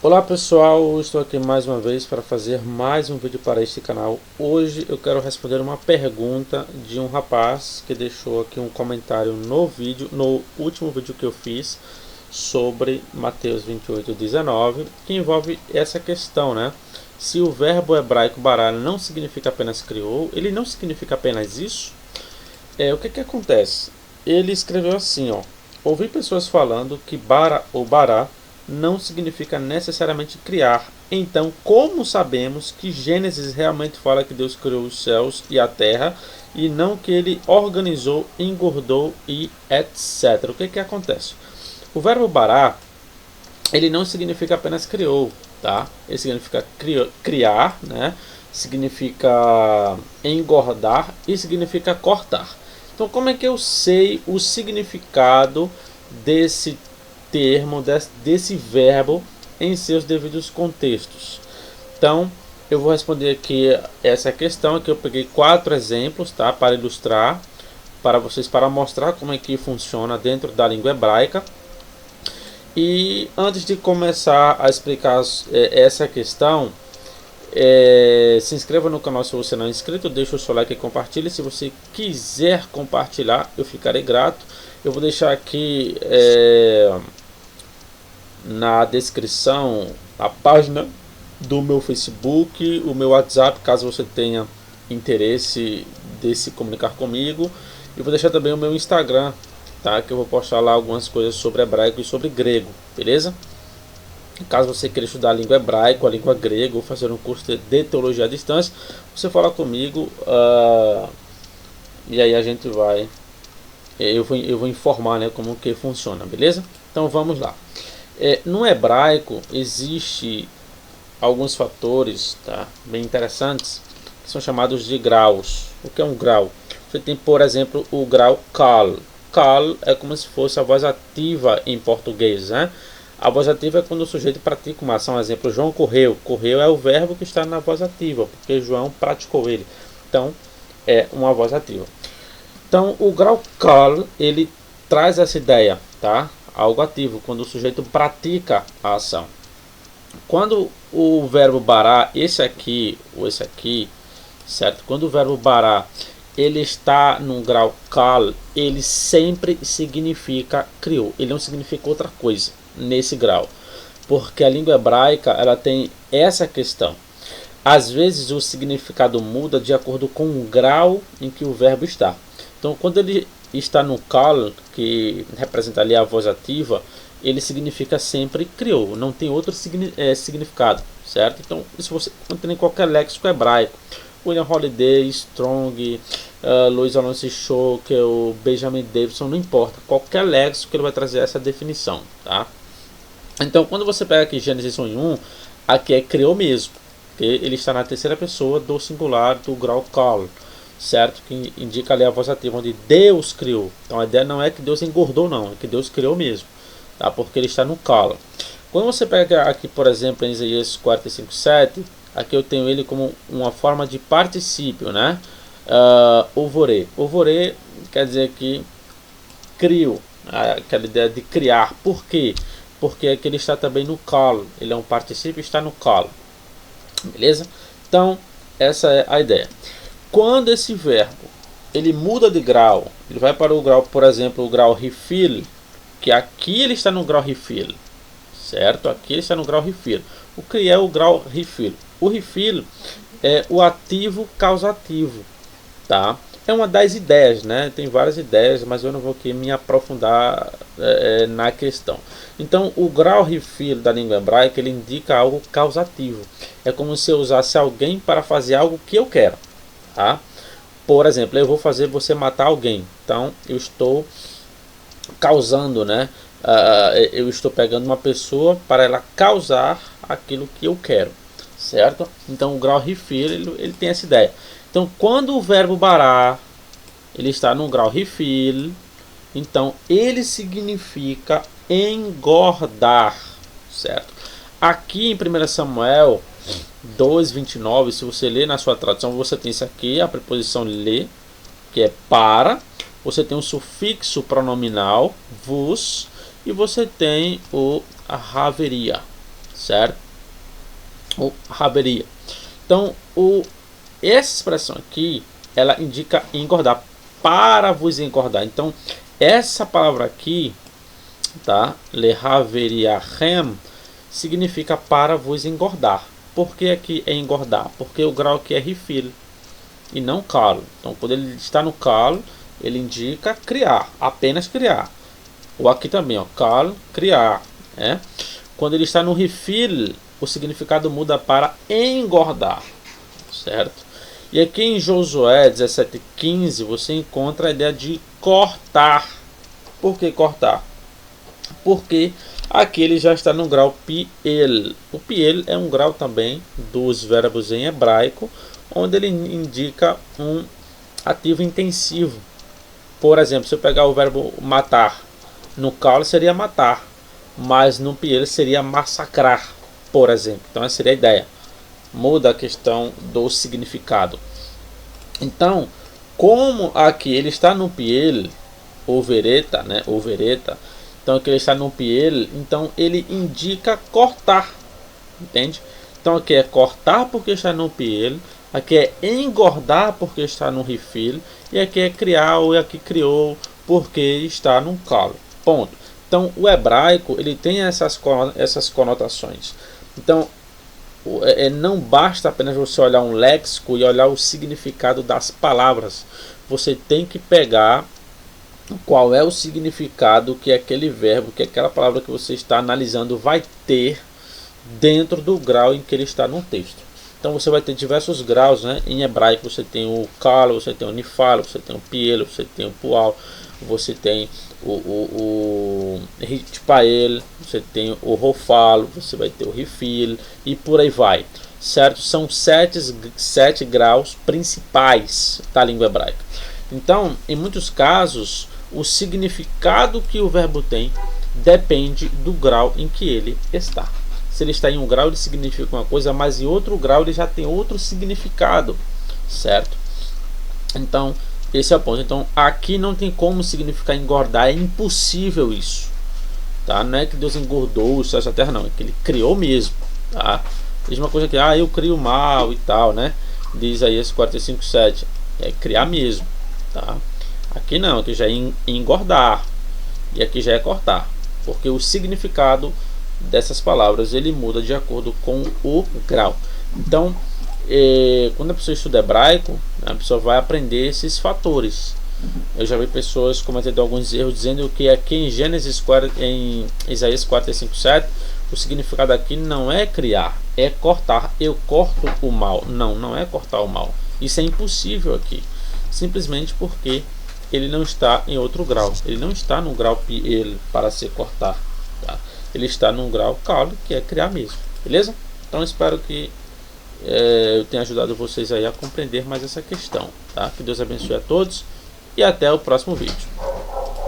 Olá pessoal, estou aqui mais uma vez para fazer mais um vídeo para este canal. Hoje eu quero responder uma pergunta de um rapaz que deixou aqui um comentário no vídeo, no último vídeo que eu fiz sobre Mateus 28:19, que envolve essa questão, né? Se o verbo hebraico bara não significa apenas criou, ele não significa apenas isso? O que acontece? Ele escreveu assim, ó: ouvi pessoas falando que bara ou bará não significa necessariamente criar. Então, como sabemos que Gênesis realmente fala que Deus criou os céus e a terra e não que ele organizou, engordou e etc? O que acontece? O verbo bará, ele não significa apenas criou, tá? Ele significa criar, né? Significa engordar e significa cortar. Então, como é que eu sei o significado desse termo, desse verbo em seus devidos contextos? Então, eu vou responder aqui essa questão. Aqui eu peguei 4 exemplos, tá, para ilustrar para vocês, para mostrar como é que funciona dentro da língua hebraica. E antes de começar a explicar essa questão, se inscreva no canal se você não é inscrito, deixa o seu like e compartilhe. Se você quiser compartilhar, eu ficarei grato. Eu vou deixar aqui na descrição a página do meu Facebook, o meu WhatsApp, caso você tenha interesse de se comunicar comigo. E vou deixar também o meu Instagram, tá? Que eu vou postar lá algumas coisas sobre hebraico e sobre grego, beleza? Caso você queira estudar a língua hebraica, a língua grega, ou fazer um curso de teologia à distância, você fala comigo, e aí a gente vai, eu vou informar, né, como que funciona, beleza? Então vamos lá. No hebraico existe alguns fatores, tá, bem interessantes, que são chamados de graus. O que é um grau? Você tem, por exemplo, o grau kal. Kal é como se fosse a voz ativa em português, né? A voz ativa é quando o sujeito pratica uma ação. Exemplo, João correu. Correu é o verbo que está na voz ativa, porque João praticou ele. Então, é uma voz ativa. Então, o grau kal, ele traz essa ideia, tá? Algo ativo, quando o sujeito pratica a ação. Quando o verbo bará, esse aqui ou esse aqui, certo? Quando o verbo bará ele está num grau kal, ele sempre significa criou. Ele não significa outra coisa nesse grau, porque a língua hebraica ela tem essa questão. Às vezes o significado muda de acordo com o grau em que o verbo está. Então, quando ele está no kal, que representa ali a voz ativa, ele significa sempre criou, não tem outro significado, certo? Então, isso você encontra em qualquer léxico hebraico. William Holiday, Strong, Louis Alonso Schokel, Benjamin Davidson, não importa. Qualquer léxico ele vai trazer essa definição, tá? Então, quando você pega aqui Gênesis 1:1, aqui é criou mesmo, porque ele está na terceira pessoa do singular do grau kal, certo? Que indica ali a voz ativa, onde Deus criou. Então, a ideia não é que Deus engordou, não, é que Deus criou mesmo, tá? Porque ele está no kal. Quando você pega aqui, por exemplo, em Isaías 45:7, aqui eu tenho ele como uma forma de particípio, né? Ovore. Ovore quer dizer que criou, aquela ideia de criar. Por quê? Porque aqui ele está também no kal. Ele é um particípio e está no kal. Beleza? Então, essa é a ideia. Quando esse verbo ele muda de grau, ele vai para o grau, por exemplo, o grau rifil, que aqui ele está no grau rifil, certo? Aqui ele está no grau rifil. O que é o grau rifil? O rifil é o ativo causativo, tá? É uma das ideias, né? Tem várias ideias, mas eu não vou aqui me aprofundar na questão. Então, o grau rifil da língua hebraica, ele indica algo causativo. É como se eu usasse alguém para fazer algo que eu quero, tá? Por exemplo, eu vou fazer você matar alguém. Então, eu estou causando, né? Eu estou pegando uma pessoa para ela causar aquilo que eu quero, certo? Então o grau rifil ele tem essa ideia. Então quando o verbo bará ele está no grau rifil, então ele significa engordar, certo? Aqui em 1 Samuel 2:29, se você ler na sua tradução, você tem isso aqui, a preposição le, que é para. Você tem um sufixo pronominal, vos, e você tem o haveria, certo? Ou haveria. Então, essa expressão aqui, ela indica engordar, para vos engordar. Então, essa palavra aqui, tá? Lehaveriachem, significa para vos engordar. Por que aqui é engordar? Porque o grau aqui é rifil e não calo. Então, quando ele está no calo, ele indica criar, apenas criar. Ou aqui também, ó, calo, criar. Quando ele está no rifil, o significado muda para engordar, certo? E aqui em Josué 17:15 você encontra a ideia de cortar. Por que cortar? Porque aqui ele já está no grau piel. O piel é um grau também dos verbos em hebraico, onde ele indica um ativo intensivo. Por exemplo, se eu pegar o verbo matar, no calo seria matar, mas no piel seria massacrar, por exemplo. Então essa seria a ideia. Muda a questão do significado. Então, como aqui ele está no piel, overeta, né? Overeta. Então aqui ele está no piel, então ele indica cortar, entende? Então aqui é cortar porque está no piel, aqui é engordar porque está no rifil, e aqui é criar ou aqui criou porque está no calo. Ponto. Então o hebraico ele tem essas conotações. Então não basta apenas você olhar um léxico e olhar o significado das palavras. Você tem que pegar qual é o significado que aquele verbo, que aquela palavra que você está analisando vai ter dentro do grau em que ele está no texto. Então você vai ter diversos graus, né? Em hebraico você tem o calo, você tem o nifalo, você tem o pielo, você tem o pual, você tem o ritpael, você tem o rofalo, você vai ter o rifil e por aí vai, certo? São sete graus principais da língua hebraica. Então, em muitos casos, o significado que o verbo tem depende do grau em que ele está. Se ele está em um grau, ele significa uma coisa, mas em outro grau ele já tem outro significado, certo? Então, esse é o ponto. Então, aqui não tem como significar engordar, é impossível isso, tá? Não é que Deus engordou o céu e a terra, não, é que ele criou mesmo, tá? Diz uma coisa que, eu crio mal e tal, né? Diz aí esse 45:7, é criar mesmo, tá? Aqui não, aqui já é engordar e aqui já é cortar, porque o significado dessas palavras ele muda de acordo com o grau. Então, quando a pessoa estuda hebraico, a pessoa vai aprender esses fatores. Eu já vi pessoas cometendo alguns erros dizendo que aqui em em Isaías 45:7, o significado aqui não é criar, é cortar. Eu corto o mal. Não, não é cortar o mal. Isso é impossível aqui, simplesmente porque ele não está em outro grau. Ele não está no grau piel para se cortar, tá? Ele está num grau calo, que é criar mesmo, beleza? Então espero que eu tenha ajudado vocês aí a compreender mais essa questão, tá? Que Deus abençoe a todos e até o próximo vídeo.